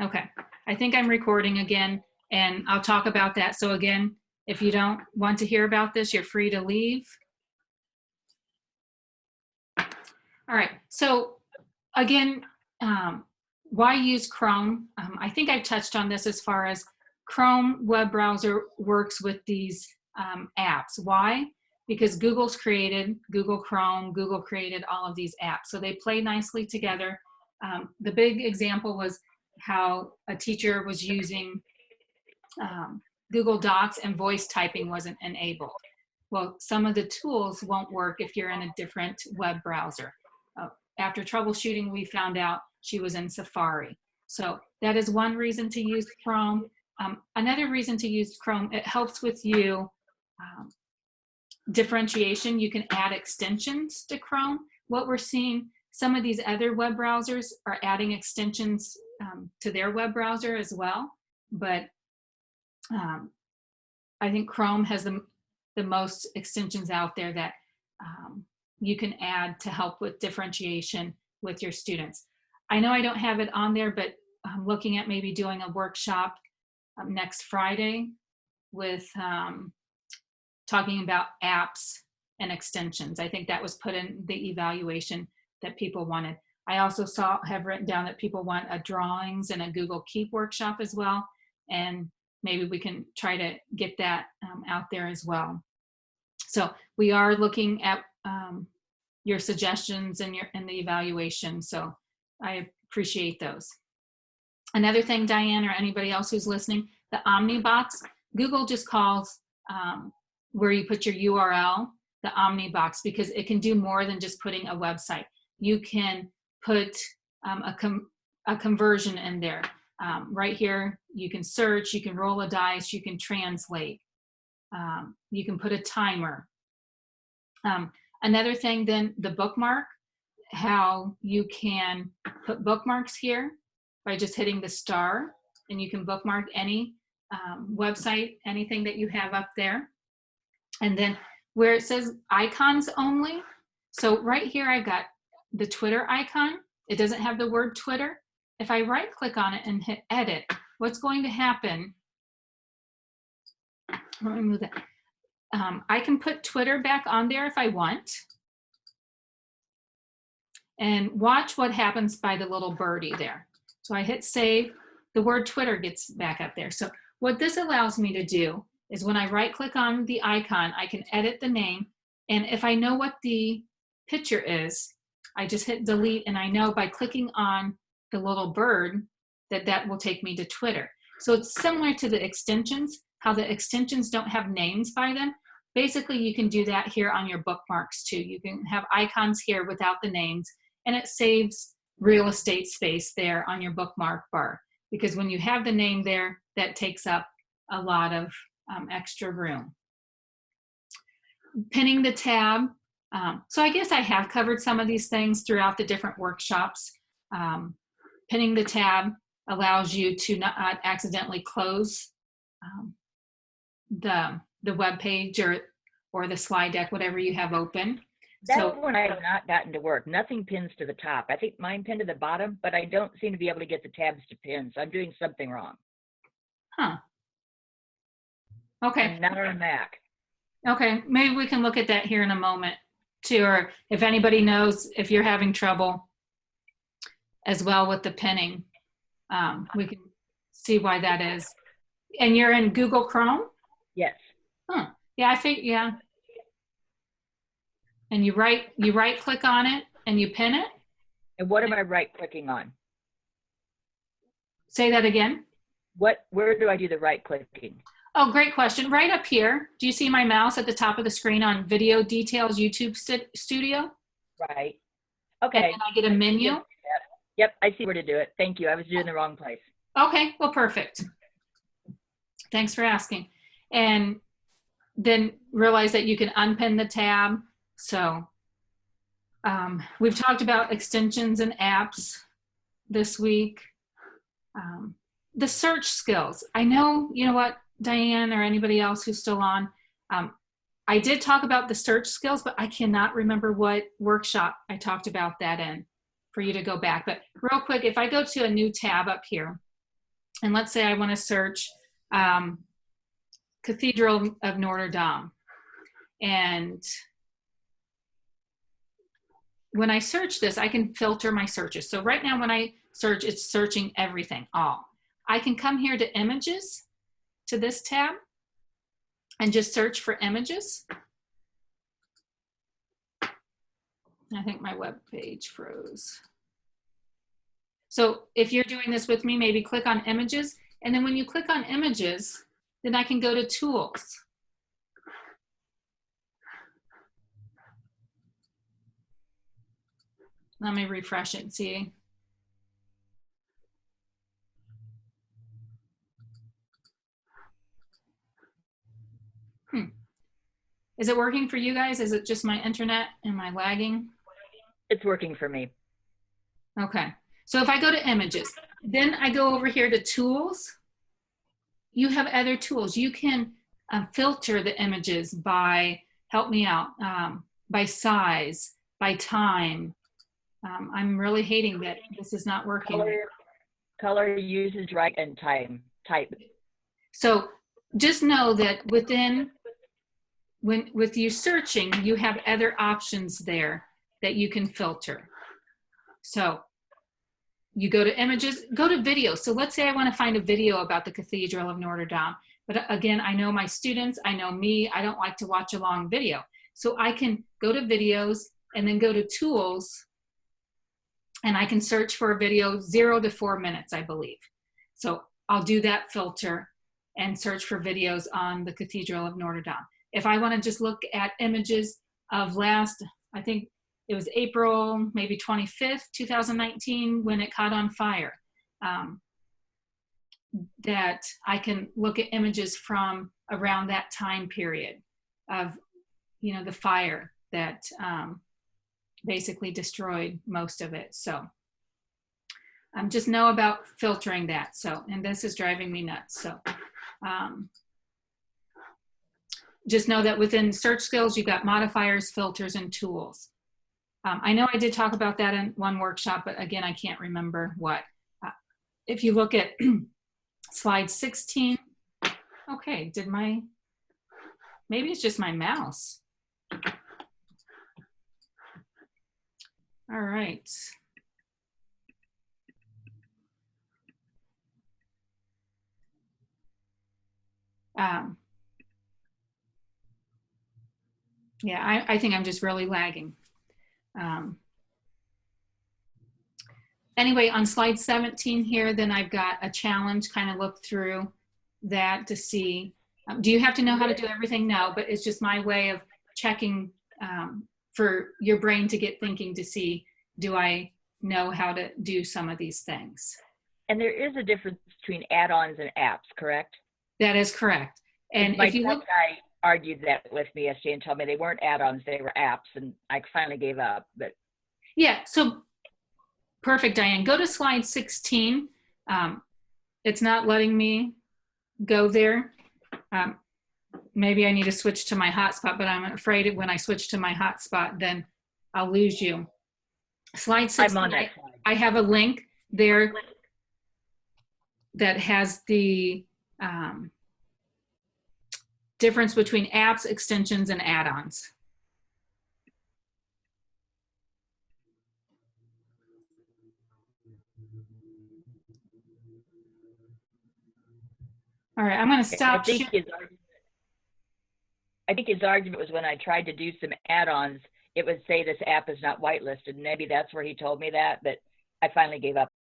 Okay, I think I'm recording again, and I'll talk about that. So again, if you don't want to hear about this, you're free to leave. All right, so again, why use Chrome? I think I've touched on this as far as Chrome web browser works with these apps. Why? Because Google's created Google Chrome, Google created all of these apps. So they play nicely together. The big example was how a teacher was using Google Docs and voice typing wasn't enabled. Well, some of the tools won't work if you're in a different web browser. After troubleshooting, we found out she was in Safari. So that is one reason to use Chrome. Another reason to use Chrome, it helps with you differentiation. You can add extensions to Chrome. What we're seeing, some of these other web browsers are adding extensions to their web browser as well. But I think Chrome has the most extensions out there that you can add to help with differentiation with your students. I know I don't have it on there, but I'm looking at maybe doing a workshop next Friday with talking about apps and extensions. I think that was put in the evaluation that people wanted. I also have written down that people want a drawings and a Google Keep workshop as well. And maybe we can try to get that out there as well. So we are looking at your suggestions and the evaluation. So I appreciate those. Another thing, Diane, or anybody else who's listening, the Omnibox, Google just calls where you put your URL, the Omnibox, because it can do more than just putting a website. You can put a conversion in there. Right here, you can search, you can roll a dice, you can translate. You can put a timer. Another thing then, the bookmark, how you can put bookmarks here by just hitting the star, and you can bookmark any website, anything that you have up there. And then where it says icons only, so right here I've got the Twitter icon. It doesn't have the word Twitter. If I right click on it and hit edit, what's going to happen, let me move that. I can put Twitter back on there if I want. And watch what happens by the little birdie there. So I hit save, the word Twitter gets back up there. So what this allows me to do is when I right click on the icon, I can edit the name. And if I know what the picture is, I just hit delete, and I know by clicking on the little bird that will take me to Twitter. So it's similar to the extensions, how the extensions don't have names by them. Basically, you can do that here on your bookmarks too. You can have icons here without the names, and it saves real estate space there on your bookmark bar. Because when you have the name there, that takes up a lot of extra room. Pinning the tab. So I guess I have covered some of these things throughout the different workshops. Pinning the tab allows you to not accidentally close the web page or the slide deck, whatever you have open. That one I have not gotten to work. Nothing pins to the top. I think mine pinned to the bottom, but I don't seem to be able to get the tabs to pin. So I'm doing something wrong. Huh. Okay. And not on a Mac. Okay, maybe we can look at that here in a moment too, or if anybody knows if you're having trouble as well with the pinning, we can see why that is. And you're in Google Chrome? Yes. Huh. Yeah, I think, yeah. And you right click on it and you pin it? And what am I right clicking on? Say that again. Where do I do the right clicking? Oh, great question. Right up here. Do you see my mouse at the top of the screen on Video Details YouTube Studio? Right. Okay. And then I get a menu. Yep, I see where to do it. Thank you. I was doing the wrong place. Okay, well, perfect. Thanks for asking. And then realize that you can unpin the tab. So we've talked about extensions and apps this week. The search skills. I know, you know what, Diane or anybody else who's still on, I did talk about the search skills, but I cannot remember what workshop I talked about that in for you to go back. But real quick, if I go to a new tab up here, And let's say I want to search um, Cathedral of Notre Dame. And when I search this, I can filter my searches. So right now when I search, it's searching everything, all. I can come here to images, to this tab, and just search for images. I think my web page froze. So if you're doing this with me, maybe click on images. And then when you click on images, then I can go to tools. Let me refresh it and see. Is it working for you guys? Is it just my internet? Am I lagging? It's working for me. Okay. So if I go to images, then I go over here to tools. You have other tools. You can filter the images by, help me out, by size, by time. I'm really hating that this is not working. Color, usage, right, and time, type. So just know that with you searching, you have other options there that you can filter. So you go to images, go to video. So let's say I want to find a video about the Cathedral of Notre Dame. But again, I know my students, I know me, I don't like to watch a long video. So I can go to videos and then go to tools, and I can search for a video 0 to 4 minutes, I believe. So I'll do that filter and search for videos on the Cathedral of Notre Dame. If I want to just look at images of last, I think it was April, maybe 25th, 2019, when it caught on fire, that I can look at images from around that time period of, you know, the fire that basically destroyed most of it. So just know about filtering that. So, and this is driving me nuts. So just know that within search skills, you've got modifiers, filters, and tools. I know I did talk about that in one workshop, but again, I can't remember what. If you look at slide 16, okay, maybe it's just my mouse. All right. Yeah, I think I'm just really lagging. Anyway, on slide 17 here, then I've got a challenge, kind of look through that to see, do you have to know how to do everything? No, but it's just my way of checking for your brain to get thinking to see, do I know how to do some of these things? And there is a difference between add-ons and apps, correct? That is correct. And my if you look, guy argued that with me yesterday and told me they weren't add-ons, they were apps, and I finally gave up. But yeah, so perfect, Diane. Go to slide 16. It's not letting me go there. Maybe I need to switch to my hotspot, but I'm afraid when I switch to my hotspot, then I'll lose you. Slide 16, I'm on that slide. I have a link there that has the difference between apps, extensions, and add-ons. All right, I'm going to stop. I think his argument was when I tried to do some add-ons, it would say this app is not whitelisted. Maybe that's where he told me that, but I finally gave up